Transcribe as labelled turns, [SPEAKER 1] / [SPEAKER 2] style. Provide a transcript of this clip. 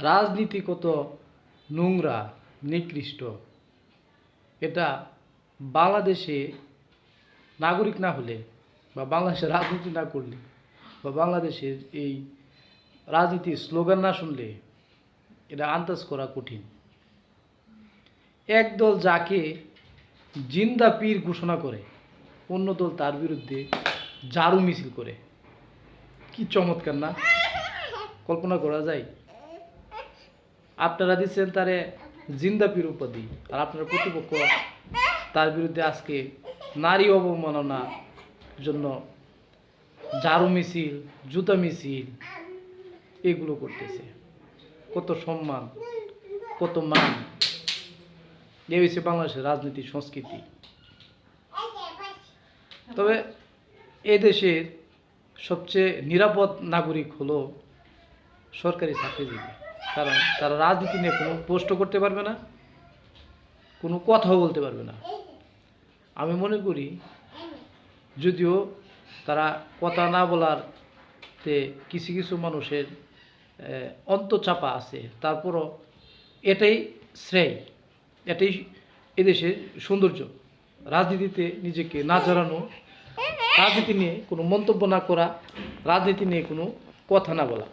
[SPEAKER 1] রাজনীতি কত নোংরা নিকৃষ্ট, এটা বাংলাদেশে নাগরিক না হলে বা বাংলাদেশে রাজনীতি না করলে বা বাংলাদেশের এই রাজনীতির স্লোগান না শুনলে এটা আন্দাজ করা কঠিন। একদল যাকে জিন্দা পীর ঘোষণা করে, অন্য দল তার বিরুদ্ধে ঝাড়ু মিছিল করে। কি চমৎকার না? কল্পনা করা যায়? আপনারা দিচ্ছেন তারে জিন্দা পীর উপাধি, আর আপনার প্রতিপক্ষ তার বিরুদ্ধে আজকে নারী অবমাননার জন্য ঝাড়ু মিছিল, জুতা মিছিল এগুলো করতেছে। কত সম্মান, কত মান! এ হচ্ছে বাংলাদেশের রাজনীতির সংস্কৃতি। তবে এদেশের সবচেয়ে নিরাপদ নাগরিক হলো সরকারি চাকরিজীবী, কারণ তারা রাজনীতি নিয়ে কোনো প্রশ্ন করতে পারবে না, কোনো কথাও বলতে পারবে না। আমি মনে করি যদিও তারা কথা না বলারতে কিছু কিছু মানুষের অন্তঃচাপা আছে, তারপরও এটাই শ্রেয়, এটাই এদেশের সৌন্দর্য। রাজনীতিতে নিজেকে না জড়ানো, রাজনীতি নিয়ে কোনো মন্তব্য না করা, রাজনীতি নিয়ে কোনো কথা না বলা।